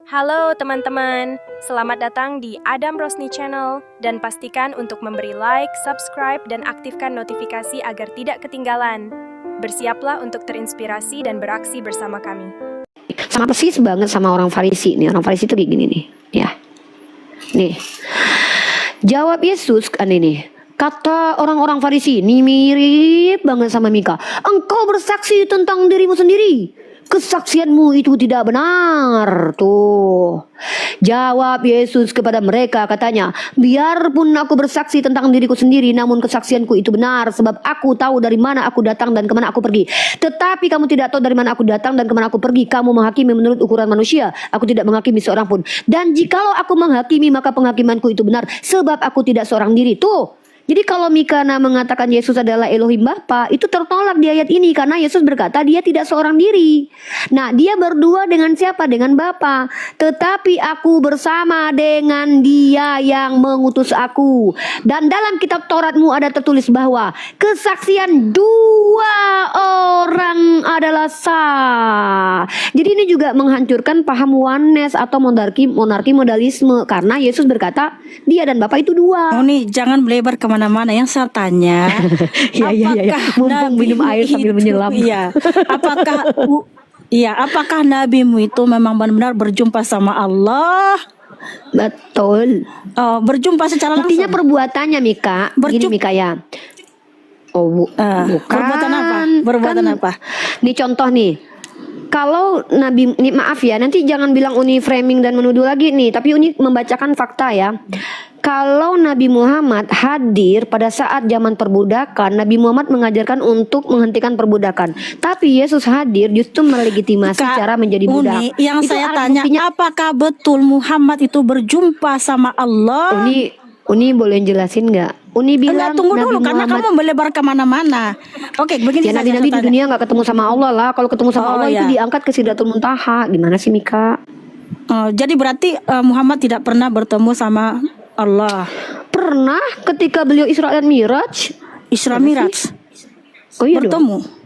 Halo teman-teman, selamat datang di Adam Rosni Channel dan pastikan untuk memberi like, subscribe, dan aktifkan notifikasi agar tidak ketinggalan. Bersiaplah untuk terinspirasi dan beraksi bersama kami. Sama persis banget sama orang Farisi nih. Orang Farisi tuh kayak gini nih, ya. Nih, jawab Yesus kan ini. Kata orang-orang Farisi ini mirip banget sama Mika. Engkau bersaksi tentang dirimu sendiri. Kesaksianmu itu tidak benar. Tuh. Jawab Yesus kepada mereka, katanya, biarpun aku bersaksi tentang diriku sendiri, namun kesaksianku itu benar, sebab aku tahu dari mana aku datang dan kemana aku pergi. Tetapi kamu tidak tahu dari mana aku datang dan kemana aku pergi. Kamu menghakimi menurut ukuran manusia. Aku tidak menghakimi seorang pun. Dan jikalau aku menghakimi, maka penghakimanku itu benar, sebab aku tidak seorang diri. Tuh. Jadi kalau Mikana mengatakan Yesus adalah Elohim Bapa, itu tertolak di ayat ini karena Yesus berkata dia tidak seorang diri. Nah, dia berdua dengan siapa? Dengan Bapa. Tetapi aku bersama dengan Dia yang mengutus aku. Dan dalam kitab Tauratmu ada tertulis bahwa kesaksian dua orang adalah sah. Jadi ini juga menghancurkan paham oneness atau monarki modalisme karena Yesus berkata dia dan Bapa itu dua. Oh nih, jangan melebar kemana-mana. Yang saya tanya, Ya. Mumpung minum air sambil menyelam. Apakah nabimu itu memang benar-benar berjumpa sama Allah? Betul. Oh, berjumpa secara langsung. Buktinya perbuatannya, Mika. Gini, Mika ya. Oh, bukan. Perbuatan apa? Perbuatan apa? Nih contoh nih. Kalau Nabi, nih maaf ya, nanti jangan bilang Uni framing dan menuduh lagi nih, tapi Uni membacakan fakta ya. Kalau Nabi Muhammad hadir pada saat zaman perbudakan, Nabi Muhammad mengajarkan untuk menghentikan perbudakan. Tapi Yesus hadir justru melegitimasi cara menjadi budak. Yang itu saya tanya, buktinya, apakah betul Muhammad itu berjumpa sama Allah? Uni boleh jelasin nggak? Uni bilang tunggu Nabi dulu karena Muhammad, kamu melebar kemana-mana. Oke, begini ya, nabi-nabi di dunia nggak ketemu sama Allah lah. Kalau ketemu sama Allah itu diangkat ke Sidratul Muntaha. Gimana sih, Mika? Jadi berarti Muhammad tidak pernah bertemu sama Allah. Pernah ketika beliau Isra dan Miraj. Isra Miraj. Oh iya bertemu. dong.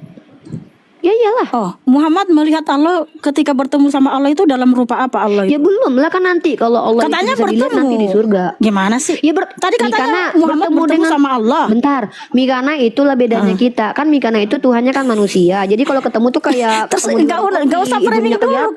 Ya iyalah. Oh, Muhammad melihat Allah ketika bertemu sama Allah itu dalam rupa apa Allah itu? Ya belum lah, kan nanti kalau Allah katanya itu bisa dilihat nanti di surga. Gimana sih? Ya tadi katanya Muhammad bertemu sama Allah. Bentar, Mikana itulah bedanya kita. Kan Mikana itu Tuhannya kan manusia. Jadi kalau ketemu tuh kayak terus enggak usah framing dulu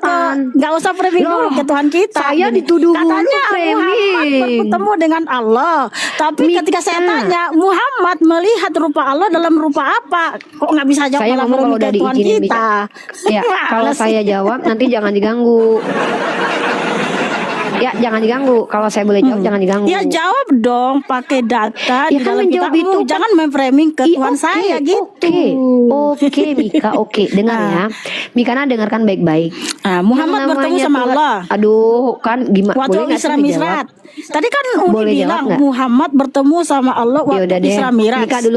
enggak usah framing dulu ke Tuhan kita. Saya dituduh katanya Muhammad bertemu dengan Allah. Tapi ketika saya tanya, Muhammad melihat rupa Allah dalam rupa apa? Kok nggak bisa jawab? Saya ngomong kalau udah diizinin kita. Ya, kalau saya jawab nanti jangan diganggu. Ya, jangan diganggu. Kalau saya boleh jawab jangan diganggu. Ya jawab dong pakai data ya, di kan dalam menjawab kitabmu. itu Jangan memframing ke Tuhan saya gitu. Oke, Mika, dengar ya. Mikana dengarkan baik-baik. Muhammad bertemu sama Allah. Aduh, kan gimana? Waktu Isra Mi'raj. Tadi kan Uni bilang Muhammad bertemu sama Allah waktu Isra Mi'raj. Mika dulu.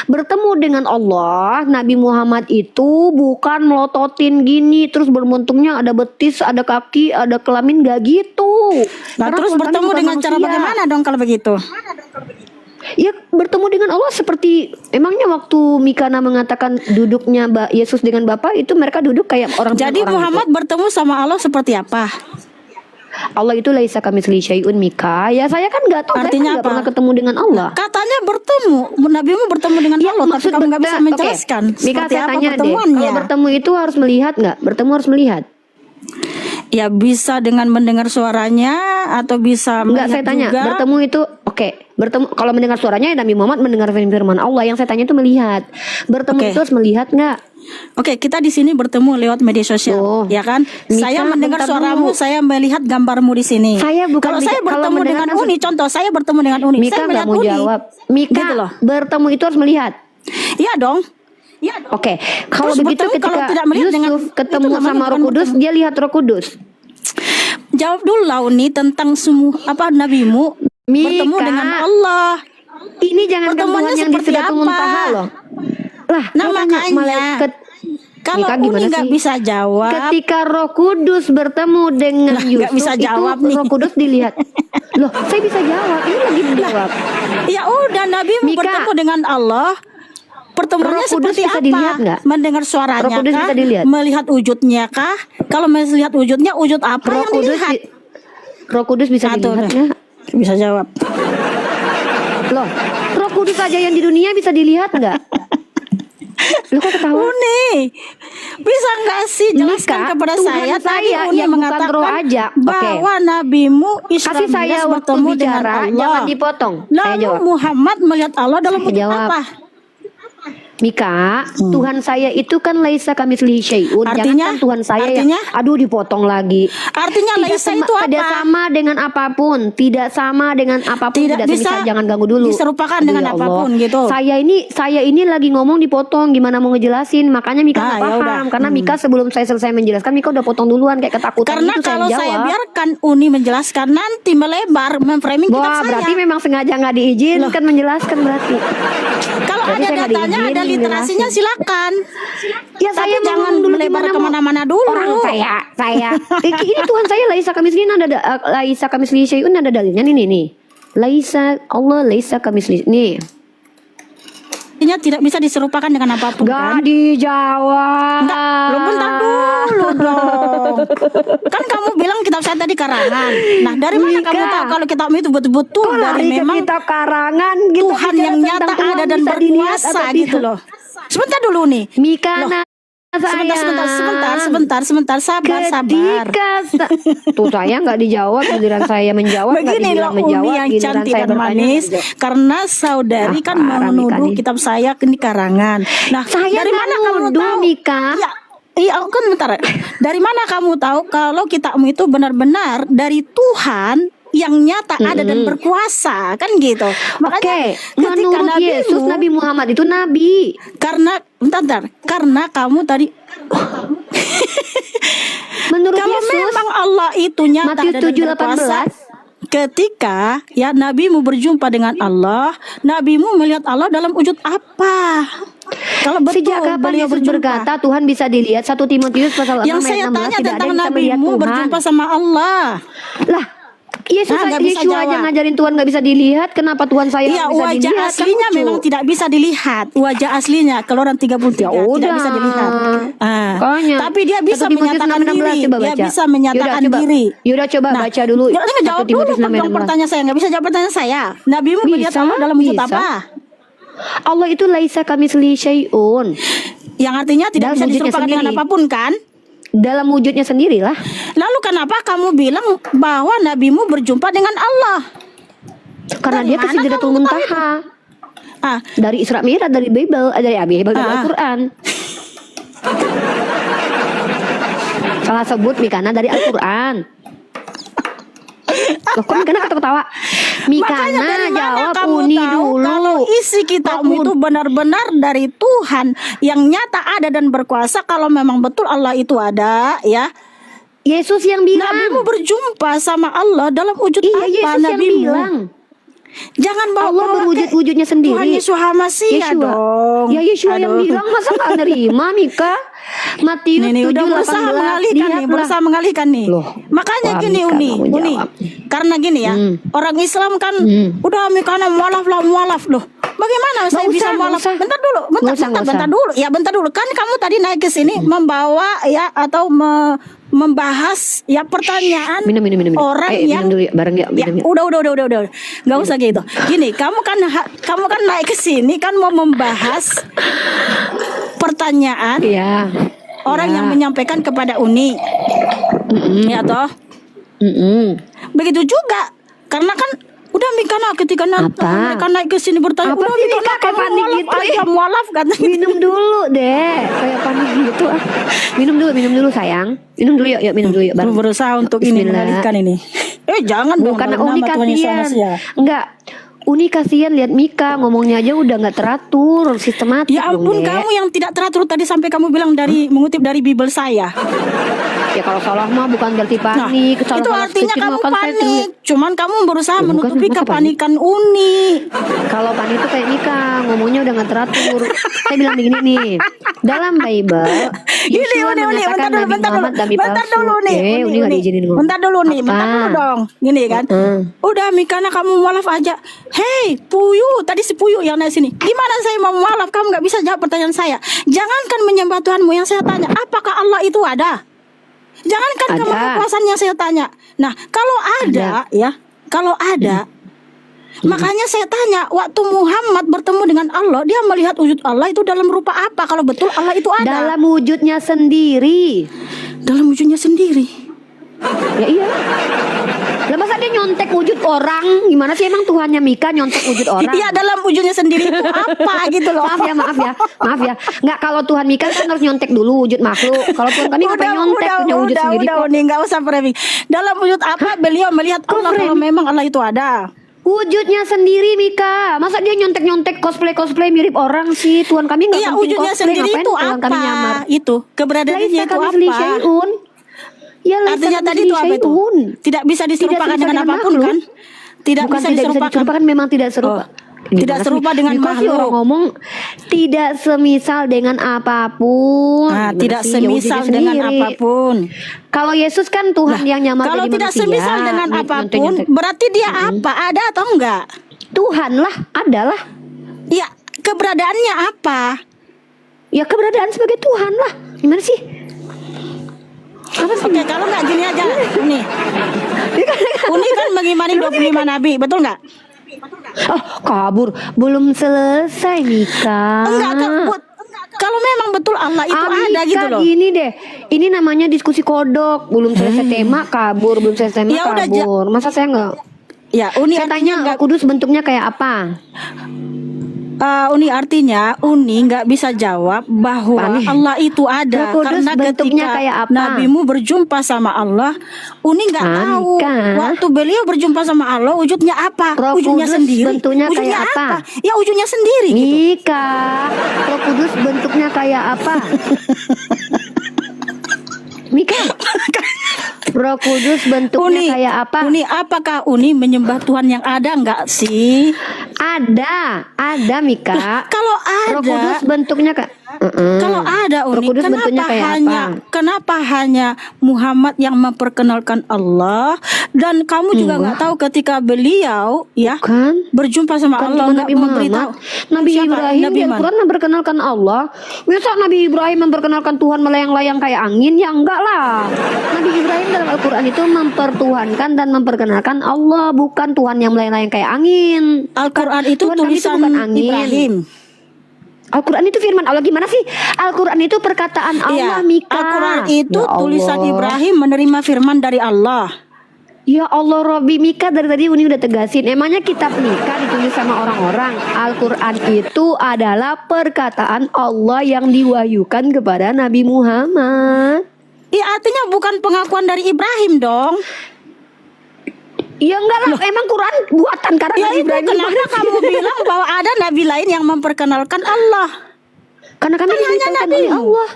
Bertemu dengan Allah, Nabi Muhammad itu bukan melototin gini terus bermuntungnya ada betis, ada kaki, ada kelamin, gak gitu. Nah, terus bertemu dengan cara bagaimana dong kalau begitu? Ya bertemu dengan Allah seperti emangnya waktu Mikana mengatakan duduknya Yesus dengan Bapa itu mereka duduk kayak orang. Jadi orang Muhammad bertemu sama Allah seperti apa? Allah itu laisa kamitslihi syai'un, Mika. Ya saya kan nggak tahu. Artinya saya kan pernah ketemu dengan Allah. Katanya bertemu, Nabimu bertemu dengan Allah, tapi kamu nggak bisa menjelaskan. Mika, saya tanya deh, pertemuannya. kalau bertemu itu harus melihat nggak? Bertemu harus melihat. Ya bisa dengan mendengar suaranya atau bisa melihat. Enggak, saya tanya, juga. Bertemu itu bertemu kalau mendengar suaranya Nabi Muhammad mendengar firman Allah. Yang saya tanya itu melihat. Bertemu itu harus melihat nggak? Oke, kita di sini bertemu lewat media sosial, ya kan? Mika, saya mendengar suaramu, saya melihat gambarmu di sini. Saya bukan. Kalau saya bertemu dengan Uni, contoh saya bertemu dengan Uni, Mika saya melihat mau Uni. Jawab. Mika, gitu loh. Bertemu itu harus melihat. Iya dong. Oke, kalau begitu ketika Yusuf ketemu sama Roh Kudus, dia lihat Roh Kudus. Jawab dulu lah Uni tentang semua nabimu bertemu dengan Allah. Ini jangan Tuhan yang di Sidratul Muntaha loh. Lah, makanya malaikat. Kalau Uni nggak bisa jawab, ketika Roh Kudus bertemu dengan Yusuf, bisa jawab itu nih. Roh Kudus dilihat. Loh, saya bisa jawab. Ini lagi menjawab. Ya udah, Nabi bertemu dengan Allah. Pertemuannya Roh Kudus seperti bisa apa? dilihat nggak? Mendengar suaranya Roh Kudus kah? bisa dilihat? Melihat wujudnya kah? Kalau melihat wujudnya, wujud apa Roh yang Kudus dilihat? Roh Kudus bisa Nah, tuh, dilihat tuh. nggak? Bisa jawab. Loh, Roh Kudus aja yang di dunia bisa dilihat nggak? Lu kok ketawa? Uni, bisa nggak sih jelaskan Mika, kepada Tuhan saya? Tadi saya Uni yang bukan mengatakan roh aja. Oke. bahwa nabimu Isra Kasih saya Mi'raj waktu bertemu dengan bicara, Allah. jangan dipotong. Saya Lalu jawab. Muhammad melihat Allah dalam Saya wujud jawab. apa? Mika, Tuhan saya itu kan laisa kamitslihi syai'un. Artinya? Jangankan Tuhan saya Artinya? yang aduh dipotong lagi. Artinya laisa itu Tidak apa? sama dengan apapun, tidak sama dengan apapun, Tidak bisa semisal, jangan ganggu dulu. diserupakan Aduh, dengan ya Allah. apapun gitu. Saya ini lagi ngomong dipotong, gimana mau ngejelasin? Makanya Mika nggak Ah, ya paham, udah. karena Mika sebelum saya selesai menjelaskan, Mika udah potong duluan kayak ketakutan Karena itu kalau saya saya jawab. biarkan Uni menjelaskan nanti melebar memframing kitab Wah, saya. berarti memang sengaja nggak diizinkan menjelaskan berarti. Kalau berarti ada saya nggak datanya, ada diizinin literasinya, silakan. Ya Tapi saya jangan ngomong dulu melebar gimana mau- kemana-mana dulu. Orang saya ini Tuhan saya laisa kamislihin laisa kamislihi syai'un ada dalilnya nih. Laisa Allah laisa kamislihi nih. Artinya tidak bisa diserupakan dengan apapun kan? Gak dijawab. Lo bentar dulu dong. Kan kamu bilang kitab saya tadi karangan. Nah, dari mana Mika. kamu tahu kalau kitab itu betul-betul Kok dari lari ke memang kitab karangan kita Tuhan bicara yang nyata tentang ada Tuhan dan bisa dilihat berkuasa atau gitu tidak. loh. Sebentar dulu nih. Mika Loh, nah, Sebentar, sabar. Ketika tuh saya nggak dijawab, giliran saya menjawab nggak Begini loh dibilang menjawab, Umi yang giliran cantik saya dan bertanya manis, nggak dijawab. karena saudari kan parah Mika menuduh nih. kitab saya ini karangan. Nah, Saya dari nggak mana kamu nuduh, tahu? Mika. Iya, kan bentar. Dari mana kamu tahu kalau kitabmu itu benar-benar dari Tuhan yang nyata ada dan berkuasa, kan gitu. Makanya Oke, ketika menurut Yesus nabimu, Nabi Muhammad itu nabi. bentar, karena kamu tadi Menurut kalau Yesus memang Allah itu nyata Matius ada dan 7:18. berkuasa, ketika ya nabimu berjumpa dengan Allah, nabimu melihat Allah dalam wujud apa? Kalau betul sejak kapan beliau Yesus berjumpa, berkata Tuhan bisa dilihat 1 Timotius pasal 6 yang ayat 16 saya tanya tidak ada tentang yang bisa melihat nabimu Tuhan. berjumpa sama Allah. Lah, Yesus Nggak bisa Yeshua aja jawab. ngajarin Tuhan nggak bisa dilihat, kenapa Tuhan saya Iya, bisa wajah dilihat? Kan aslinya lucu. memang tidak bisa dilihat. Wajah aslinya Keluaran 33 Ya tidak udah. bisa dilihat. Makanya. Tapi dia bisa 1 Timotius menyatakan 6:16 diri. coba Dia baca. bisa menyatakan Yaudah, coba. diri. Yaudah coba Nah, baca dulu. Jangan 1 jawab dulu Timotius 6 ayat dong 16. pertanyaan saya. Nggak bisa jawab pertanyaan saya. Nabimu melihat Bisa, Allah dalam wujud bisa. apa? Allah itu laisa kamitslihi syai'un. Yang artinya tidak Dalam bisa wujudnya diserupakan dengan sendiri. apapun kan? Dalam wujudnya sendirilah. Lalu kenapa kamu bilang bahwa nabimu berjumpa dengan Allah? Karena Dari dia ke mana Sidratul kamu tahu Muntaha. Ah, Dari Isra Mi'raj, dari Bible, dari Bible, dari Ah. Al-Quran. Salah sebut Mikana dari Al-Quran. Loh, kok Mikana ketawa-ketawa? makanya Mikana dari mana jawab kamu Uni tahu dulu. kalau isi kitabmu itu benar-benar dari Tuhan yang nyata ada dan berkuasa? Kalau memang betul Allah itu ada, ya. Yesus yang bilang. Nabimu berjumpa sama Allah dalam wujud Iya, apa? Yesus yang Nabimu bilang. Jangan bawa Allah berwujud-wujudnya sendiri. Tuhan Yesus Hamasiah dong. Ya Yeshua yang Aduh. bilang, masa gak nerima Mika? Matius Nih, 7:18. udah berusaha mengalihkan nih, lihatlah. berusaha mengalihkan nih. Loh, Makanya wah, gini Mika Uni, nggak mau jawab. karena gini ya, orang Islam kan udah Mika mualaf loh. Bagaimana saya Nggak bisa usah, mualaf? nggak usah. Bentar dulu, Nggak usah. bentar dulu. Ya bentar dulu. Kan kamu tadi naik ke sini membawa ya atau membahas ya pertanyaan Minum. orang Ayo, yang minum dulu ya, bareng ya, ya, minum. udah. Nggak usah gitu. Gini, kamu kan naik ke sini kan mau membahas pertanyaan Iya. orang Ya. yang menyampaikan kepada Uni. Ya toh? Begitu juga. Karena kan udah Mikana ketika Apa? mereka naik ke sini bertanya, Apa udah sih, Mikana Mika, kayak kamu panik mualaf gitu, aja, mualaf katanya. Minum dulu deh, kayak panik gitu ah. Minum dulu sayang. Minum dulu yuk, minum dulu yuk. Lu bareng. berusaha untuk ini Bismillah. mengalihkan ini. Jangan dong. Bukan dalam Uni nama Tuhan Yesus kasihan. Hamasiah. Enggak. Uni kasihan lihat Mika ngomongnya aja udah nggak teratur, sistematik Ya dong, ampun, Dek. kamu yang tidak teratur tadi sampai kamu bilang mengutip dari Bible saya. Ya kalau salah mah bukan berarti Nah, panik. itu artinya kamu kan panik. Cuman kamu berusaha Ya, bukan, menutupi masa kepanikan Uni. Kalau panik itu kayak Mika ngomongnya udah nggak teratur. Saya bilang begini nih, dalam Bible Ini Yosua Uni, mengatakan Nabi Muhammad Nabi bentar palsu. dulu nih, Uni nggak diizinin ngomong. bentar dulu nih, Apa? bentar dulu dong, gini kan, udah Mikana kamu mualaf aja, hei Puyu, tadi si Puyu yang naik sini, gimana saya mau mualaf, kamu nggak bisa jawab pertanyaan saya, jangankan menyembah Tuhanmu yang saya tanya, apakah Allah itu ada? Jangankan Ada. kemahakuasaan yang saya tanya, nah kalau ada. Ya, kalau ada. Makanya saya tanya, waktu Muhammad bertemu dengan Allah, dia melihat wujud Allah itu dalam rupa apa? Kalau betul Allah itu ada. Dalam wujudnya sendiri. Dalam wujudnya sendiri. Ya iya. Lah masa dia nyontek wujud orang? Gimana sih emang Tuhannya Mika nyontek wujud orang? Iya, dalam wujudnya sendiri itu apa gitu loh. Maaf ya. Nggak, kalau Tuhan Mika kan harus nyontek dulu wujud makhluk. Kalau Tuhan kami ngapain nyontek punya wujud sendiri kok. Udah, nggak usah framing. Dalam wujud apa beliau melihat Allah kalau memang Allah itu ada? Wujudnya sendiri Mika. Masa dia nyontek-nyontek cosplay mirip orang sih? Tuhan kami nggak Iya, penting wujudnya cosplay, sendiri ngapain itu Tuhan kami nyamar? apa? Itu keberadaannya Laisa itu kamitslihi apa? syai'un. Ya, laisa Artinya tadi itu apa itu? syai'un. Tidak bisa diserupakan Tidak dengan serupa apapun makhluk. kan? Tidak Bukan bisa tidak diserupakan. diserupakan, memang tidak serupa. Oh. Tidak serupa dengan Mika sih makhluk. orang ngomong tidak semisal dengan apapun. Nah, Gimana tidak sih? Ya semisal wujudnya dengan sendiri. apapun. Kalau Yesus kan Tuhan yang nyamar Kalau jadi tidak manusia. semisal dengan apapun, Nyontek-nyontek. berarti dia apa? Ada atau enggak? Tuhan lah, adalah. Ya, keberadaannya apa? Ya keberadaan sebagai Tuhan lah. Gimana sih? Apa sih? Oke, kalau enggak gini aja. Uni kan mengimani 25 nabi, betul enggak? Oh, kabur. Belum selesai Mika. Kalau memang betul Allah itu ada Mika, gitu loh. gini deh. Ini namanya diskusi kodok. Belum selesai tema kabur, belum selesai tema Ya udah, kabur. Masa saya enggak? Ya, Uni Saya artinya tanya enggak Kudus bentuknya kayak apa? Uni artinya Uni nggak bisa jawab bahwa Aneh. Allah itu ada Roh Kudus karena bentuknya ketika kayak apa? nabimu berjumpa sama Allah, Uni nggak tahu Mika. waktu beliau berjumpa sama Allah wujudnya apa, Roh wujudnya Kudus sendiri, bentuknya wujudnya kayak apa? Ya wujudnya sendiri gitu. Mika, Roh Kudus bentuknya kayak apa? Mika, Roh Kudus bentuknya kayak apa? Uni, apakah Uni menyembah Tuhan yang ada nggak sih? Ada Mika. Kalau Roh ada, Kudus bentuknya kayak kalau ada Roh Uni, Kudus bentuknya kenapa hanya Muhammad yang memperkenalkan Allah dan kamu juga nggak tahu ketika beliau ya kan? berjumpa sama Bukan Allah cuma nggak Nabi memberitahu Muhammad, Nabi Siapa? Ibrahim Nabi di mana? Al-Quran memperkenalkan Allah. Masa Nabi Ibrahim memperkenalkan Tuhan melayang-layang kayak angin? Ya enggak lah. Nabi Ibrahim dalam Al-Quran itu mempertuhankan dan memperkenalkan Allah, bukan Tuhan yang melayang-layang kayak angin. Al-Quran itu Tuhan kami itu tulisan bukan angin. Ibrahim. Al-Quran itu firman Allah. Gimana sih? Al-Quran itu perkataan Allah, Iya, Mika. Al-Quran itu Ya Allah. tulisan Ibrahim menerima firman dari Allah. Ya Allah, Robi, Mika dari tadi Uni udah tegasin. Emangnya kitab Mika ditulis sama orang-orang. Al-Quran itu adalah perkataan Allah yang diwahyukan kepada Nabi Muhammad. Ya artinya bukan pengakuan dari Ibrahim dong. Ya enggak lah, emang Quran buatan karena Ya Nabi itu Ibrahim. kenapa gimana sih? kamu bilang bahwa ada nabi lain yang memperkenalkan Allah? Karena kami Kan hanya diberitahukan Nabi. oleh Allah.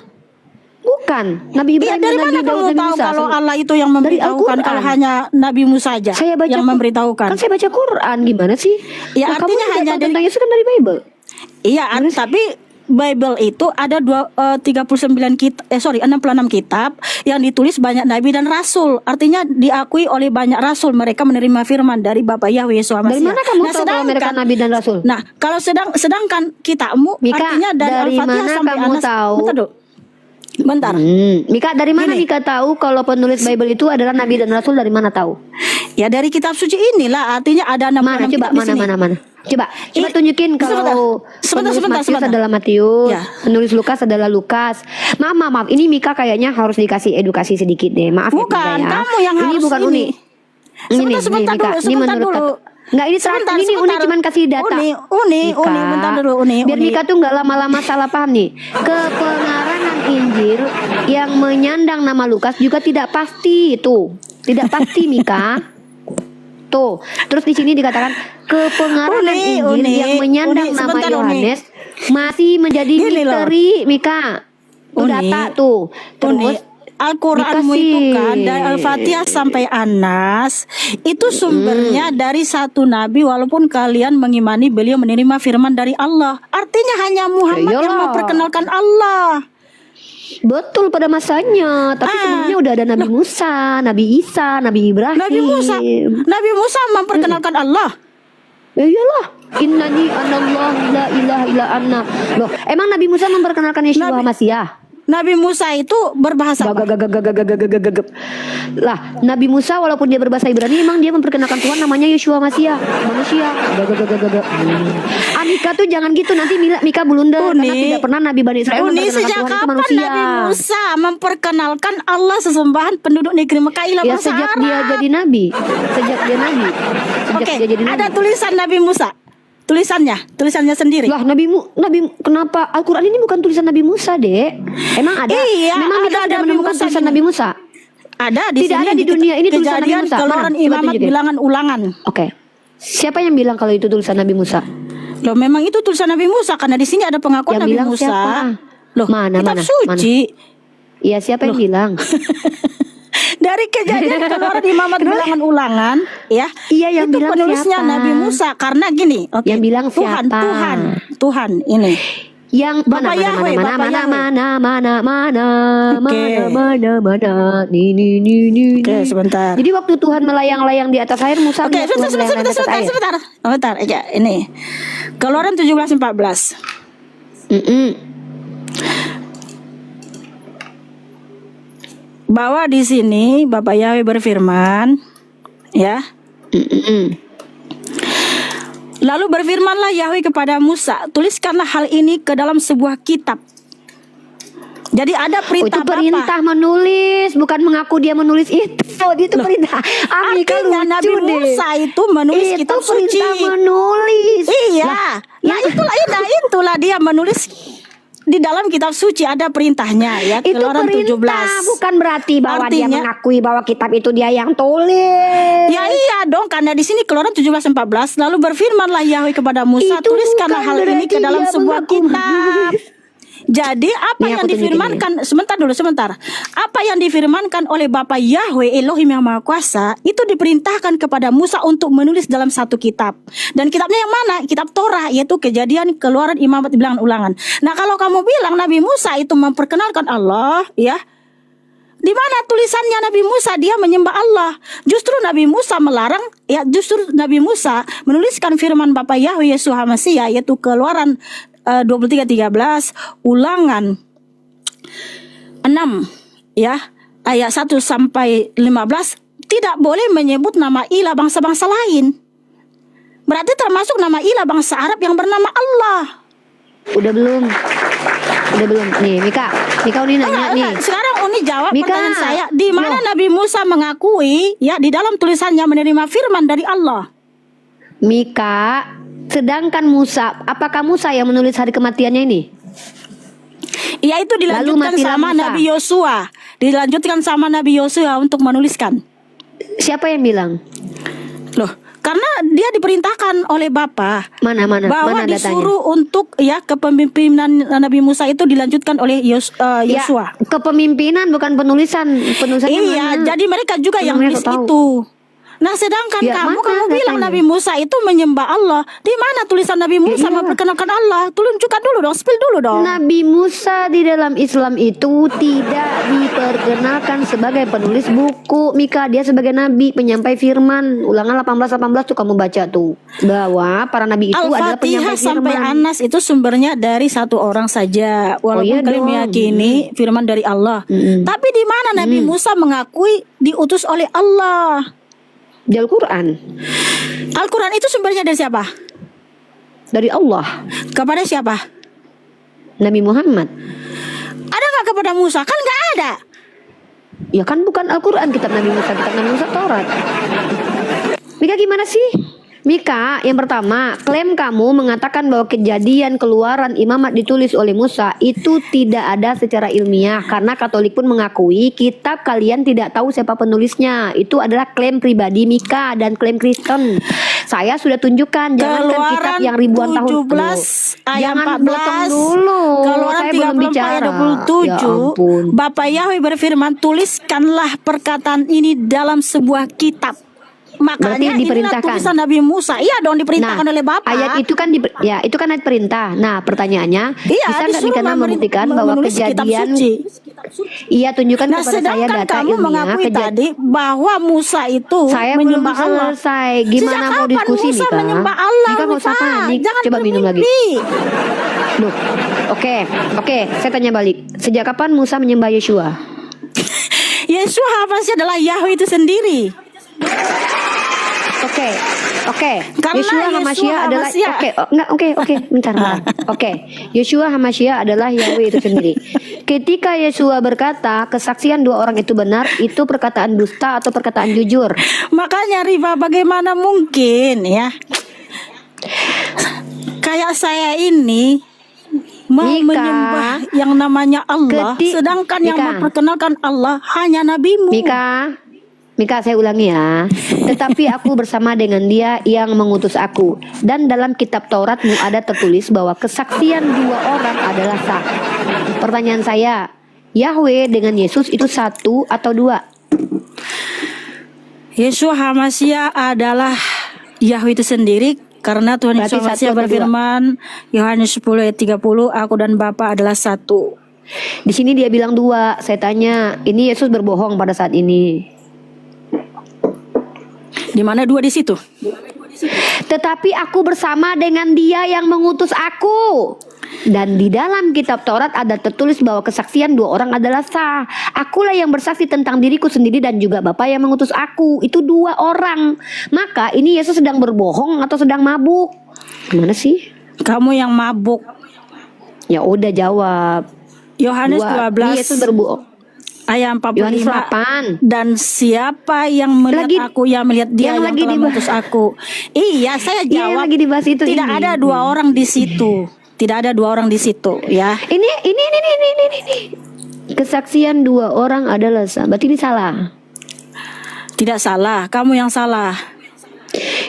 Bukan Nabi Ya Ibrahim dari dan mana Nabi Daud kamu dan tahu Musa. kalau Allah itu yang Dari memberitahukan Al-Quran. kalau hanya nabimu saja Saya baca yang memberitahukan? Kan saya baca Quran, gimana sih? Ya, Nah, kamu artinya tidak hanya tahu dari- tentang Yesus kan dari Bible. Iya, tapi Bible itu ada 69 kitab, 66 kitab yang ditulis banyak nabi dan rasul. Artinya diakui oleh banyak rasul, mereka menerima firman dari Bapa Yahweh Yeshua Dari Mashiach. mana kamu tahu kalau mereka Nabi dan Rasul? Nah, kalau sedangkan kitabmu Mika, artinya dari Al-Fatihah mana sampai kamu Anas. tahu? Bentar dulu. Bentar. Mika, dari mana Gini. Mika tahu kalau penulis Bible itu adalah Nabi dan Rasul? Dari mana tahu? Ya dari kitab suci inilah artinya ada 66 Mana? Coba kitab di sini. mana? Coba Ini- tunjukin kalau Sebentar, penulis Matius sebentar. adalah Matius, Ya. penulis Lukas adalah Lukas. Maaf. Ini Mika kayaknya harus dikasih edukasi sedikit deh. Maaf Bukan, ya, Mika ya. kamu yang ini harus bukan ini. Uni. Sebentar Mika. dulu, Ini sebentar menurut dulu. Enggak, ini terakhir. Ini Uni Sebentar. cuman kasih data. Uni, Mika. bentar dulu, Uni. Biar Mika tuh nggak lama-lama salah paham nih. Kepengarang Injil yang menyandang nama Lukas juga tidak pasti itu. Tidak pasti Mika. Tuh, terus di sini dikatakan kepengaruhan Injil yang menyandang nama sebentar, Yohanes masih menjadi Gini loh. misteri, Mika. Tuh Uni, data tuh. Uni, Terus Al-Quranmu dikasih. itu kan dari Al-Fatihah sampai Anas itu sumbernya dari satu nabi walaupun kalian mengimani beliau menerima firman dari Allah. Artinya hanya Muhammad Ya yang iyalah. memperkenalkan Allah. Betul pada masanya. Tapi sebelumnya udah ada Nabi Musa, Nabi Isa, Nabi Ibrahim. Nabi Musa memperkenalkan Allah. Ya iyalah. Innani anallah la ilaha illa anna. Loh, emang Nabi Musa memperkenalkan Yeshua Masiyah? Nabi Musa itu berbahasa apa? Lah, Nabi Musa walaupun dia berbahasa Ibrani, emang dia memperkenalkan Tuhan namanya Yeshua Masiyah, manusia. Mika tuh jangan gitu, nanti Mika blunder karena tidak pernah Nabi Bani Israel memperkenalkan sejak Tuhan itu kapan manusia. Nabi Musa memperkenalkan Allah sesembahan penduduk negeri Mekah ialah Ya bangsa sejak Arab. dia jadi nabi, sejak dia jadi nabi. Ada tulisan Nabi Musa. Tulisannya sendiri. Lah Nabi kenapa Al-Qur'an ini bukan tulisan Nabi Musa, Dek? Emang ada? Iya, Memang ada kita sudah Nabi menemukan Musa tulisan di- Nabi Musa? Ada di Tidak sini ada di dunia ini tulisan Nabi Kejadian Musa. Keluaran Mana? Coba Imamat tunjukin. Bilangan Ulangan. Oke. Siapa yang bilang kalau itu tulisan Nabi Musa? Loh, memang itu tulisan Nabi Musa karena di sini ada pengakuan Yang Nabi bilang Musa. siapa? Loh, Mana, kitab mana, suci. Iya, siapa yang bilang? Dari Kejadian Keluaran Imamat Bilangan Ulangan, ya. Iya, yang itu bilang penulisnya siapa? Nabi Musa karena gini. Oke. Yang bilang Tuhan, siapa? Tuhan ini. Yang Bapak Yahweh, Bapak mana. Nih. Oke, sebentar. Jadi waktu Tuhan melayang-layang di atas air, Musa Oke, melihat Tuhan melayang-layang di atas air. sebentar. Ya, ini. Keluaran 17:14. Bahwa di sini Bapak Yahweh berfirman, ya. Lalu berfirmanlah Yahweh kepada Musa, tuliskanlah hal ini ke dalam sebuah kitab. Jadi ada perintah Itu perintah menulis, bukan mengaku dia menulis itu. Itu perintah. Artinya Nabi Musa itu menulis itu kitab suci. perintah menulis. Iya. Itulah dia menulis di dalam kitab suci ada perintahnya ya. Itu Keluaran perintah, 17. bukan berarti bahwa dia Artinya- mengakui bahwa kitab itu dia yang tulis. Ya iya dong, karena di sini Keluaran 17:14 lalu berfirmanlah Yahweh kepada Musa, Itu tuliskanlah bukan hal ini ke berarti dalam dia sebuah mengaku kitab. Jadi apa Nih, yang aku tunjukin difirmankan sebentar. Apa yang difirmankan oleh Bapa Yahweh Elohim yang Maha Kuasa itu diperintahkan kepada Musa untuk menulis dalam satu kitab. Dan kitabnya yang mana? Kitab Torah, yaitu Kejadian, Keluaran, Imamat, Bilangan, Ulangan. Nah, kalau kamu bilang Nabi Musa itu memperkenalkan Allah, ya. Di mana tulisannya Nabi Musa dia menyembah Allah? Justru Nabi Musa melarang, ya justru Nabi Musa menuliskan firman Bapa Yahweh Yesus Masiyah yaitu Keluaran 23:13, Ulangan 6 ya, ayat 1 sampai 15 tidak boleh menyebut nama ilah bangsa-bangsa lain. Berarti termasuk nama ilah bangsa Arab yang bernama Allah. Udah belum? Nih, Mika ini nanya nih. Sekarang Uni jawab Mika. pertanyaan saya. Di mana Nabi Musa mengakui ya di dalam tulisannya menerima firman dari Allah? Mika, sedangkan Musa, apakah Musa yang menulis hari kematiannya ini? Ya itu dilanjutkan matilah sama Musa. Nabi Yosua. Dilanjutkan sama Nabi Yosua untuk menuliskan. Siapa yang bilang? Loh, karena dia diperintahkan oleh Bapa Mana bahwa datanya? disuruh untuk ya kepemimpinan Nabi Musa itu dilanjutkan oleh Yosua. Ya, kepemimpinan bukan penulisannya Iya, mana? jadi mereka juga yang Mana nulis aku tahu. itu. Nah, sedangkan Ya, kamu mana bilang datanya? Nabi Musa itu menyembah Allah. Di mana tulisan Nabi Musa iya. memperkenalkan Allah? Tunjukkan dulu dong, spill dulu dong. Nabi Musa di dalam Islam itu tidak diperkenalkan sebagai penulis buku. Mika, dia sebagai nabi, penyampai firman. Ulangan 18 tuh kamu baca tuh. Bahwa para nabi itu adalah Al-Fatihah penyampai sampai firman. Anas itu sumbernya dari satu orang saja. Walaupun iya kalian dong. meyakini firman dari Allah. Tapi di mana Nabi Musa mengakui diutus oleh Allah? Di Al-Quran. Al-Quran itu sumbernya dari siapa? Dari Allah. Kepada siapa? Nabi Muhammad. Ada nggak kepada Musa? Kan nggak ada. Ya kan bukan Al-Quran, kitab Nabi Musa Taurat. Mika gimana sih? Mika, yang pertama, klaim kamu mengatakan bahwa Kejadian, Keluaran, Imamat ditulis oleh Musa itu tidak ada secara ilmiah karena Katolik pun mengakui kitab kalian tidak tahu siapa penulisnya. Itu adalah klaim pribadi Mika dan klaim Kristen. Saya sudah tunjukkan, jangankan kitab Keluaran yang ribuan tahun 17 ayat Jangan 14. potong dulu. Keluaran Saya belum 34 bicara. ayat Ya 27. ampun. Bapak Yahweh berfirman, tuliskanlah perkataan ini dalam sebuah kitab. Makanya Berarti inilah diperintahkan. tulisan Nabi Musa. Iya dong, diperintahkan oleh Bapak. Ayat itu kan itu kan ayat perintah. Nah, pertanyaannya, Iya, bisa nggak disuruh Mika membuktikan bahwa menulis kitab Kejadian suci. Iya, tunjukkan Nah, kepada saya sedangkan data kamu ilmiah mengakui kejadian. tadi bahwa Musa itu Saya belum menyembah Allah. selesai. Gimana Sejak mau kapan diskusi Musa Mika? menyembah Allah, Mika nggak usah Mika? panik. Jangan Coba minum lagi. bermimpi. Loh, oke. Saya tanya balik. Sejak kapan Musa menyembah Yeshua? Yeshua Hamasya adalah Yahweh itu sendiri. Oke. Karena Yeshua Hamasya adalah Hamasya- oke, bentar. Oke. Yeshua Hamasya adalah Yahweh itu sendiri. Ketika Yeshua berkata kesaksian dua orang itu benar, itu perkataan dusta atau perkataan jujur? Makanya Riva, bagaimana mungkin ya? Kayak saya ini mau Mika, menyembah yang namanya Allah, sedangkan yang Mika. memperkenalkan Allah hanya nabimu. Mika, saya ulangi ya. Tetapi aku bersama dengan dia yang mengutus aku. Dan dalam kitab Tauratmu ada tertulis bahwa kesaksian dua orang adalah sah. Pertanyaan saya, Yahweh dengan Yesus itu satu atau dua? Yeshua Hamasya adalah Yahweh itu sendiri, karena Tuhan Berarti Yesus satu Hamasya atau berfirman Yohanes 10 ayat 30, aku dan Bapa adalah satu. Di sini dia bilang dua. Saya tanya, ini Yesus berbohong pada saat ini? Di mana dua di situ? Tetapi aku bersama dengan dia yang mengutus aku. Dan di dalam kitab Taurat ada tertulis bahwa kesaksian dua orang adalah sah. Akulah yang bersaksi tentang diriku sendiri dan juga Bapa yang mengutus aku. Itu dua orang. Maka ini Yesus sedang berbohong atau sedang mabuk? Gimana sih? Kamu yang mabuk. Ya udah jawab. Yohanes Dua. Ini Yesus 12 berbohong. ayat Yohanes 8. 45. Dan siapa yang melihat aku, yang melihat dia yang lagi telah mengutus aku. Iya, saya Iya, yang jawab. lagi dibahas itu Tidak ini. ada dua orang di situ. Tidak ada dua orang di situ, ya. Ini. Kesaksian dua orang adalah sah. Berarti ini salah. Tidak salah, kamu yang salah.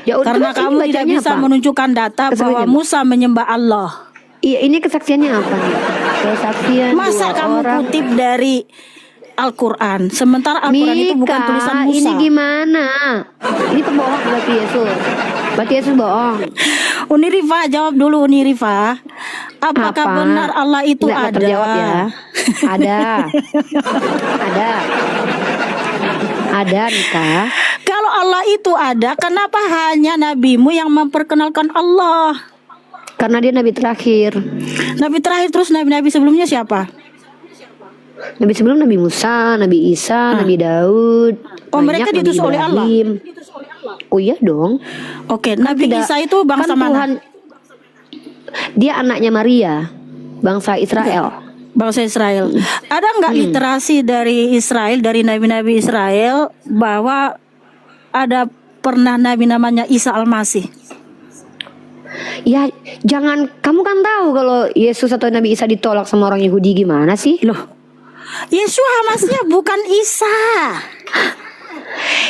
Ya udah, Karena terus ini kamu tidak bacanya bisa apa? menunjukkan data bahwa Kesaksian. Musa menyembah Allah. Iya, ini kesaksiannya apa nih? Kesaksian Masa dua kamu orang. kutip dari Al-Quran, sementara Al-Quran itu bukan Mika, tulisan Musa. ini gimana? Ini pembohong berarti Yesus. Berarti Yesus bohong. Uni Rifa, jawab dulu Uni Rifa. Apakah Apa? benar Allah itu Nggak ada? terjawab ya. Ada Mika. Kalau Allah itu ada, kenapa hanya nabimu yang memperkenalkan Allah? Karena dia nabi terakhir. Nabi terakhir, terus nabi-nabi sebelumnya siapa? Nabi sebelum Nabi Musa, Nabi Isa, Nabi Daud. Oh, banyak, mereka Nabi diutus oleh Allah? Ibrahim. Oh iya dong. Oke, Nabi Tidak- Isa itu bangsa kan mana? Tuhan, dia anaknya Maria, bangsa Israel. Bangsa Israel. Ada nggak literasi dari Israel, dari nabi-nabi Israel, bahwa ada pernah nabi namanya Isa Al-Masih? Ya jangan, kamu kan tahu kalau Yesus atau Nabi Isa ditolak sama orang Yahudi gimana sih? Loh, Yeshua Hamasya bukan Isa.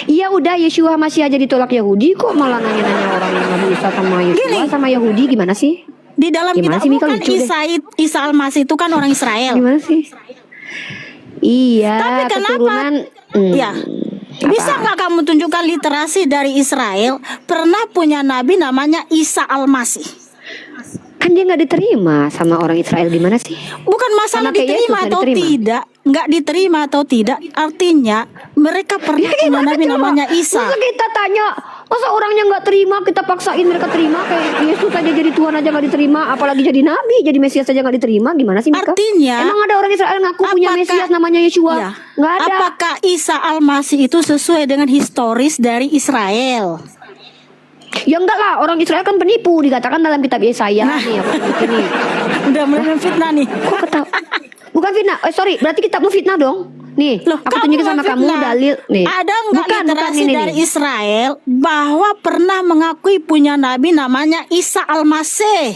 Iya udah, Yeshua masih aja ditolak Yahudi, kok malah nanya-nanya orang yang Nabi Isa sama Yeshua Gini. sama Yahudi gimana sih? Di dalam Gimana kitab sih, Mika? bukan Lucu deh. Isa Al-Masih itu kan orang Israel. Gimana sih? Iya, Tapi kenapa? keturunan. Ya. Bisa nggak kamu tunjukkan literasi dari Israel pernah punya nabi namanya Isa Al-Masih? Kan dia nggak diterima sama orang Israel, gimana sih? Bukan masalah Sama kayak Yesus, diterima nggak atau diterima. tidak, nggak diterima atau tidak, artinya mereka pernah punya nabi coba? namanya Isa. Masa kita tanya, masa orangnya nggak terima, kita paksain mereka terima? Kayak Yesus aja jadi Tuhan aja nggak diterima, apalagi jadi nabi, jadi Mesias aja nggak diterima, gimana sih Mika? Artinya, emang ada orang Israel ngaku punya apakah- Mesias namanya Yeshua? Iya. Nggak ada. Apakah Isa Al-Masih itu sesuai dengan historis dari Israel? Ya enggak lah, orang Israel kan penipu, dikatakan dalam kitab Yesaya nih, apa ini? Udah mulai memfitnah nih. Kok ketawa? Bukan fitnah, sorry, berarti kitabmu fitnah dong. Nih, Loh, aku tunjukin sama kamu memfitnah. dalil nih. Ada nggak Bukan literasi ini dari nih. Israel bahwa pernah mengakui punya nabi namanya Isa Al-Masih?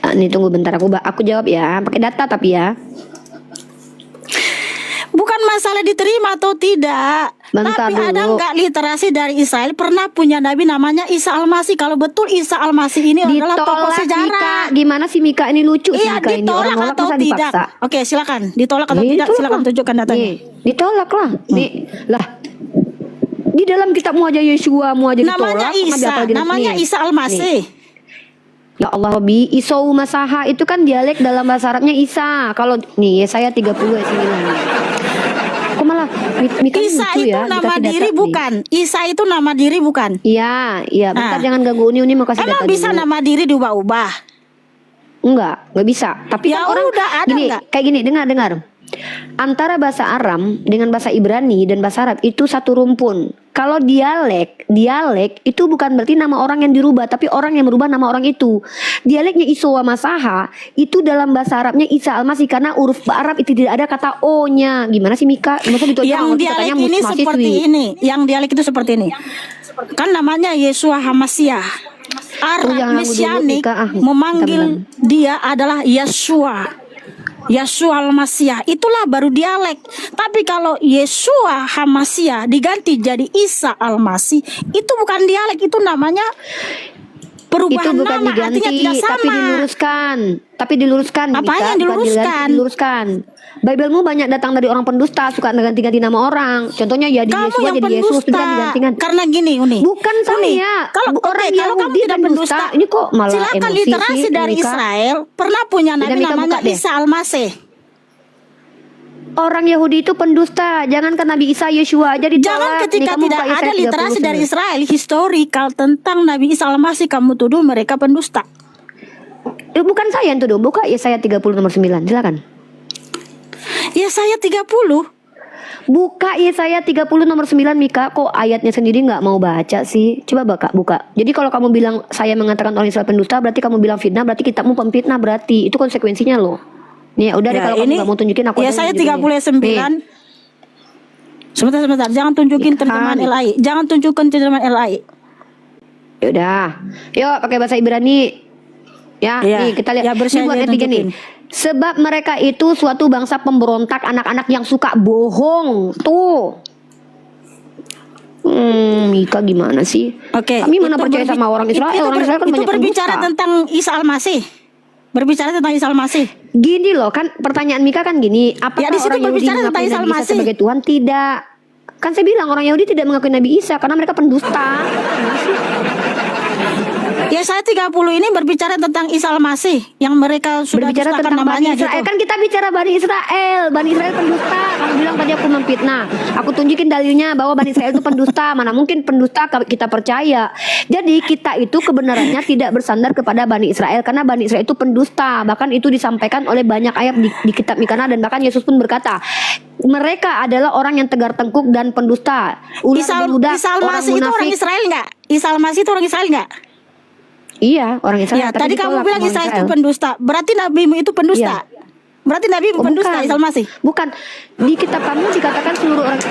Nih tunggu bentar, aku jawab ya, pakai data tapi ya. Bukan masalah diterima atau tidak. Bentar Tapi ada dulu. nggak literasi dari Israel pernah punya nabi namanya Isa Al-Masih? Kalau betul Isa Al-Masih ini adalah tokoh Ditolak sejarah. Mika, gimana sih Mika ini lucu sih Iya, Mika ini, ditolak orang nolak atau masa tidak? dipaksa. Oke, silakan. Ditolak atau Nih, tidak? ditolak Silakan lah. tunjukkan datanya. Nih, ditolak lah. Nih, lah. Di dalam kitabmu aja Yeshua mu aja ditolak. Namanya Nabi Isa, apa lagi? namanya Nih. Isa Al-Masih. Ya Allah Robi, Isau Masaha itu kan dialek dalam bahasa Arabnya Isa. Kalau nih Yesaya 30 ayat 9. Kok malah Mika Isa lucu itu ya, nama dikasih diri data nih. bukan? Isa itu nama diri bukan? Iya, iya. Bentar Ah. jangan ganggu Uni mau kasih Emang data bisa dulu. nama diri diubah-ubah? Nggak bisa. Tapi Ya kan orang udah, ada gini, nggak? kayak gini, dengar. Antara bahasa Aram dengan bahasa Ibrani dan bahasa Arab itu satu rumpun. Kalau dialek itu bukan berarti nama orang yang dirubah, tapi orang yang merubah nama orang itu. Dialeknya Iswa Masaha itu dalam bahasa Arabnya Isa Al-Masih karena huruf Arab itu tidak ada kata O-nya. Gimana sih Mika? Masa gitu aja Yang ngerti dialek katanya ini mahasiswi. seperti ini. Yang dialek itu seperti ini. Kan namanya Yesua Hamasiah. Arab jangan ganggu dulu, Mesianik Mika. memanggil Bentar. dia adalah Yesua. Yesua Al-Masih, itulah baru dialek. Tapi kalau Yesua Hamasiah diganti jadi Isa Al-Masih, itu bukan dialek, itu namanya Itu perubahan bukan nama, diganti, artinya tidak sama. tapi diluruskan. Apa Mika, yang bukan diluruskan? diluruskan. Biblemu banyak datang dari orang pendusta, suka ganti-ganti nama orang. Contohnya jadi Kamu Yesua yang jadi Yesus, itu pendusta. kan diganti-ganti. Karena gini, Uni. Bukan Uni, saya. Kalau Orang kalau kamu Yahudi tidak pendusta. pendusta, Ini kok malah silakan emosi literasi sih, dari Mika? Israel pernah punya nabi Mika, namanya buka deh. Isa Al-Masih. Orang Yahudi itu pendusta. Jangankan Nabi Isa, Yeshua aja ditolak. Jangan Nih, ketika kamu tidak buka Yesaya ada literasi 39. dari Israel historikal tentang Nabi Isa Al-Masih, kamu tuduh mereka pendusta. Bukan saya yang tuduh. Buka Yesaya 30 nomor 9. Silakan. Yesaya 30. Buka Yesaya 30 nomor 9 Mika. Kok ayatnya sendiri nggak mau baca sih? Coba buka. Jadi kalau kamu bilang saya mengatakan orang Israel pendusta, berarti kamu bilang fitnah, berarti kitabmu pemfitnah berarti. Itu konsekuensinya loh. Nih udah deh, kalau kamu nggak mau tunjukin aku aja Yesaya yang tunjukin nih. 39. Sebentar, jangan tunjukin Ikan. terjemahan LAI. Jangan tunjukkan terjemahan LAI. Yaudah, yuk pakai bahasa Ibrani. Ya, Iya. nih kita lihat. Ya, Ini bersedia buat netizen nih. tunjukin. Sebab mereka itu suatu bangsa pemberontak, anak-anak yang suka bohong. Tuh. Mika gimana sih? Oke. Kami mana itu percaya sama orang Israel? Orang Israel kan itu banyak berbicara pendusta. tentang Isa Al-Masih. Berbicara tentang Isa Al-Masih. Gini loh, kan pertanyaan Mika kan gini, apakah Ya, di situ orang Yahudi berbicara tentang mengakui Isa Nabi Isa Al-Masih. sebagai Tuhan? Tidak. Kan saya bilang orang Yahudi tidak mengakui Nabi Isa karena mereka pendusta. Yesaya 30 ini berbicara tentang Isa Al-Masih yang mereka sudah Berbicara dustakan tentang Bani namanya Israel, gitu. kan kita bicara Bani Israel. Bani Israel pendusta. Kamu bilang tadi aku memfitnah. Aku tunjukin dalilnya bahwa Bani Israel itu pendusta. Mana mungkin pendusta kita percaya. Jadi kita itu kebenarannya tidak bersandar kepada Bani Israel karena Bani Israel itu pendusta. Bahkan itu disampaikan oleh banyak ayat di kitab Mikana, dan bahkan Yesus pun berkata, mereka adalah orang yang tegar tengkuk dan pendusta. Ular Isa beludak, orang Al-Masih itu orang munafik. Israel enggak? Isa Al-Masih itu orang Israel enggak? Iya, orang Israel. Ya, tapi tadi kamu ditolak bilang sama Israel itu pendusta. Berarti nabimu itu pendusta. Berarti nabimu pendusta, Isa Al-Masih. Bukan. Di kitab kamu dikatakan seluruh orang.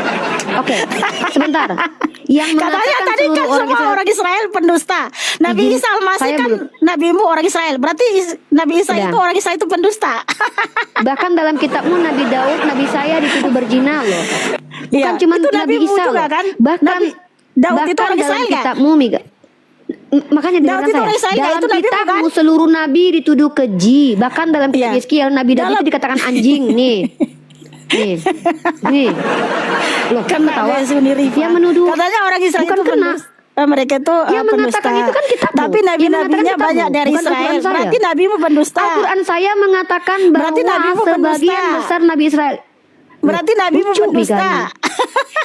Oke, sebentar. Yang Katanya mengatakan tadi seluruh kan orang semua Israel. orang Israel pendusta. Nabi Izin, Isa Al-Masih saya kan belum. nabimu orang Israel. Berarti Nabi Isa Udah. itu orang Israel itu pendusta. Bahkan dalam kitabmu Nabi Daud, Nabi saya dituduh berzina loh. Bukan Iya, cuma itu Nabi nabimu Isa juga loh. kan? Bahkan Nabi Daud itu orang dalam Israel nggak? kitabmu Miga. Makanya Daud dengarkan itu orang saya. Israel nggak? Dalam Itu nabi kitabmu bukan? seluruh nabi dituduh keji. Bahkan dalam kitab Iya. Yeskiel Nabi Daud Dalam- itu dikatakan anjing nih. Nih. Loh, Kena ketawa. dia sendiri. Yang menuduh. Katanya orang Israel Bukan itu kena. pendusta. Mereka itu Yang mengatakan pendusta. itu kan kitabmu. Tapi Yang nabi-nabinya mengatakan kitabmu, banyak dari bukan Israel. Al-Quran saya. Berarti nabimu pendusta. Al-Quran saya mengatakan Berarti bahwa nabimu sebagian pendusta. besar Nabi Israel. Berarti nabimu Lucu, pendusta. Mikana.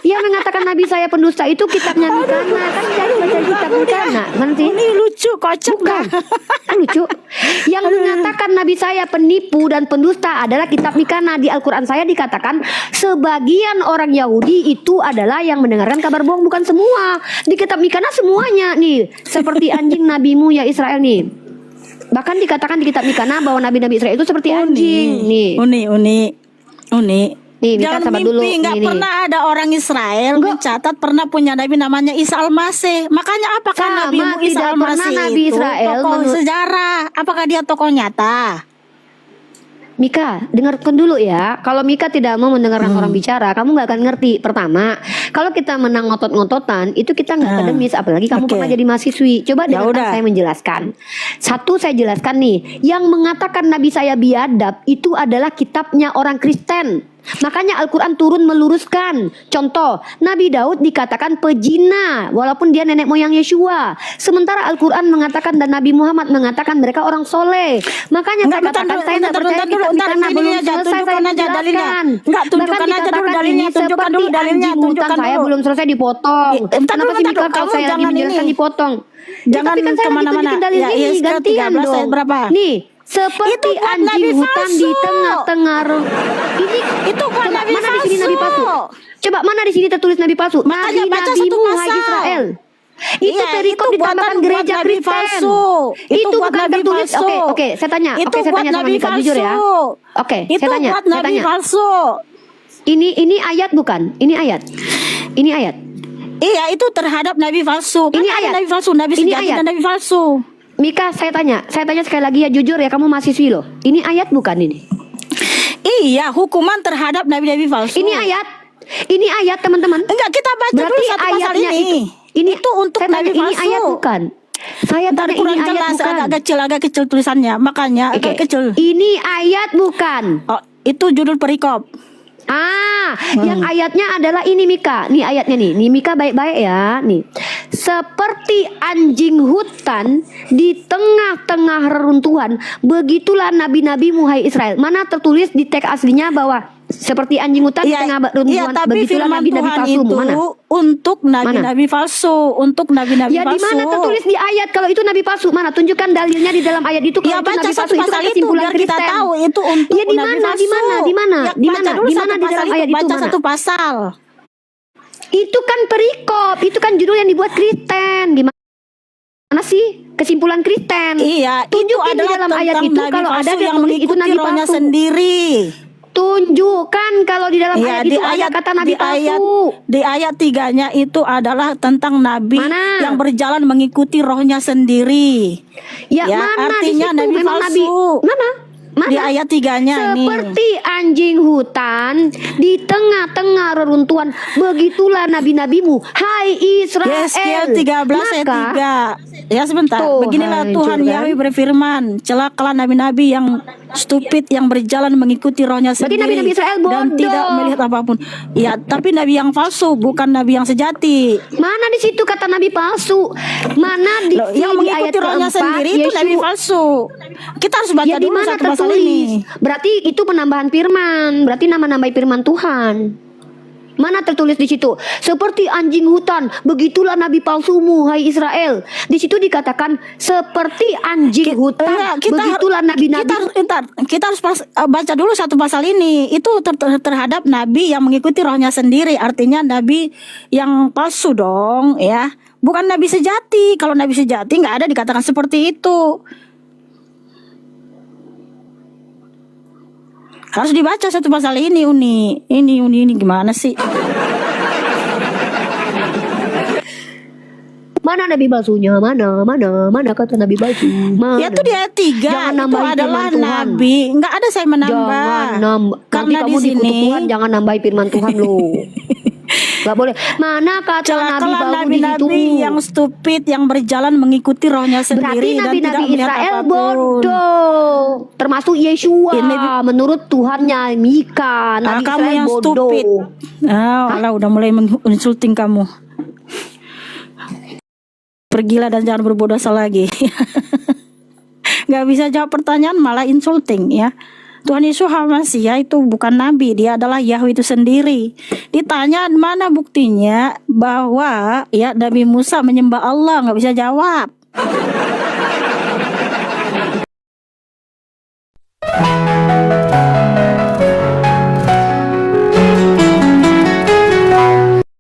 Yang mengatakan Nabi saya pendusta itu kitabnya Mikana. Kan jadi baca kitab Mikana. Mana sih? Ini lucu, kocak Bukan. dah. Kan lucu. Yang mengatakan Nabi saya penipu dan pendusta adalah kitab Mikana. Di Al-Quran saya dikatakan sebagian orang Yahudi itu adalah yang mendengarkan kabar bohong, bukan semua. Di kitab Mikana semuanya nih. Seperti anjing nabimu ya Israel nih. Bahkan dikatakan di kitab Mikana bahwa nabi-nabi Israel itu seperti anjing nih. Uni. Nih, Mika Jangan sabar mimpi, dulu. nggak Nih, nih. pernah ada orang Israel mencatat pernah punya nabi namanya Isa Al-Masih. Makanya apakah Sama, nabimu Isa tidak Al-Masih pernah Nabi itu Israel tokoh menurut- sejarah? Apakah dia tokoh nyata? Mika, dengarkan dulu ya. Kalau Mika tidak mau mendengarkan orang bicara, kamu nggak akan ngerti. Pertama, kalau kita menang ngotot-ngototan, itu kita nggak akademis. Apalagi kamu Oke. pernah jadi mahasiswi. Coba Ya dengarkan udah. saya menjelaskan. Satu, saya jelaskan nih. Yang mengatakan Nabi saya biadab itu adalah kitabnya orang Kristen. Makanya Al-Quran turun meluruskan. Contoh, Nabi Daud dikatakan pezina walaupun dia nenek moyang Yeshua. Sementara Al-Quran mengatakan dan Nabi Muhammad mengatakan mereka orang soleh. Makanya saya katakan saya tidak percaya kitab karena belum selesai saya menjelaskan. Enggak, tunjukkan aja dulu dalilnya, tunjukkan dulu dalilnya, tunjukkan saya dulu. belum selesai dipotong. Kenapa sih Mika kalau saya lagi menjelaskan dipotong? Jangan tapi kan saya lagi kemana-mana. tunjukin dalil ini gantian 13 dong. ayat berapa? Nih, seperti Itu buat anjing Nabi hutan di palsu. tengah-tengah ini Itu buat coba, Nabi mana di sini palsu. Nabi palsu? Coba mana di sini tertulis Nabi palsu? Makanya baca satu Nabi-nabimu hai pasal. Israel. Itu Iya, perikop itu ditambahkan buatan gereja buat Nabi Kristen. palsu. Itu buat bukan Nabi tertulis. palsu. Oke, saya tanya. Itu Oke, saya buat tanya sama Nabi Mika jujur ya. palsu. Oke, Itu saya tanya. buat Saya Nabi tanya. palsu. Ini ayat bukan? Ini ayat. Ini ayat. Iya, itu terhadap Nabi palsu. Kan Ini ada ayat. Nabi palsu, Nabi Ini sejati ayat. dan Nabi palsu. Mika, saya tanya sekali lagi ya jujur ya, kamu mahasiswi loh. Ini ayat bukan ini? Iya, hukuman terhadap nabi-nabi palsu. Ini ayat. Ini ayat teman-teman. Enggak, kita baca Berarti dulu satu pasal ayatnya ini. Itu untuk saya tanya, nabi ini palsu. ayat bukan? Saya Ntar tanya kurang ini ayat jelas, bukan? agak kecil tulisannya. Makanya Oke, agak kecil. ini ayat bukan? Oh, itu judul perikop. Yang ayatnya adalah ini Mika. Nih ayatnya nih. Nih Mika baik-baik ya. Nih. Seperti anjing hutan di tengah-tengah reruntuhan, begitulah nabi-nabimu hai Israel. Mana tertulis di teks aslinya bahwa seperti anjing hutan di tengah reruntuhan, Iya, tapi begitulah firman nabi-nabi Tuhan palsumu. itu Mana? untuk nabi-nabi palsu, untuk nabi-nabi Ya di palsu. mana tertulis di ayat kalau itu nabi palsu? Mana tunjukkan dalilnya di dalam ayat itu kalau Ya itu baca nabi satu palsu itu kan pasal itu kesimpulan biar kita Kristen. tahu itu untuk Ya di nabi mana? palsu. Di mana? Di mana? Ya, Di baca mana? dulu Di satu mana di pasal dalam itu, ayat itu baca mana? satu pasal. Itu kan perikop, itu kan judul yang dibuat Kristen. Gimana sih kesimpulan Kristen? Iya, itu Tunjukin di adalah dalam ayat tentang itu nabi kalau ada palsu dia yang tulis itu mengikuti nabi rohnya palsu. sendiri. Tunjukkan kalau di dalam Ya, ayat itu ada kata nabi palsu. di ayat 3-nya itu adalah tentang nabi Mana? yang berjalan mengikuti rohnya sendiri. Ya, Ya, mana artinya di situ nabi memang palsu. nabi? Mana? Mana? Di ayat 3-nya ini. Seperti anjing hutan di tengah-tengah reruntuhan, begitulah nabi-nabimu, hai Israel. Yeskiel 13 ayat 3. Ya sebentar. Tuh, Beginilah hancur Tuhan kan? Yahweh berfirman, celakalah nabi-nabi yang stupid yang berjalan mengikuti rohnya Berarti sendiri nabi-nabi Israel dan bodoh. tidak melihat apapun. Ya, tapi nabi yang palsu bukan nabi yang sejati. Mana di situ kata nabi palsu? Mana di Loh, yang di ayat mengikuti rohnya keempat, sendiri itu Yesus- nabi palsu. Kita harus baca Ya di dulu mana satu pasal tertulis? ini. Berarti itu penambahan firman. Berarti nama-namai firman Tuhan. Mana tertulis di situ? Seperti anjing hutan, begitulah nabi palsumu, hai Israel. Di situ dikatakan seperti anjing hutan, begitulah nabi-nabi. Kita harus baca dulu satu pasal ini. Itu terhadap nabi yang mengikuti rohnya sendiri. Artinya nabi yang palsu dong, ya. Bukan nabi sejati. Kalau nabi sejati nggak ada dikatakan seperti itu. Harus dibaca satu pasal ini, Uni. Ini gimana sih? Mana nabi palsunya? Mana kata nabi palsu? Mana? Ya itu di ayat 3. Jangan Itu nambahin adalah firman Tuhan. nabi. Nggak ada saya menambah. Jangan nambah. Nanti Karena kamu di dikutuk sini Tuhan, jangan nambahi firman Tuhan lo. Gak boleh. Mana kata nabi celakalah palsu di situ? nabi-nabi yang stupid yang berjalan mengikuti rohnya Berarti sendiri dan tidak nabi-nabi melihat Israel apapun. bodoh. Termasuk Yeshua. Ini menurut Tuhannya Mika, nabi kamu Israel yang bodoh. stupid. Alah udah mulai menginsulting kamu. Pergilah dan jangan berbuat dosa lagi. Gak bisa jawab pertanyaan malah insulting ya. Tuhan Yesus HaMasiah itu bukan nabi, dia adalah Yahweh itu sendiri. Ditanya mana buktinya bahwa ya Nabi Musa menyembah Allah, nggak bisa jawab.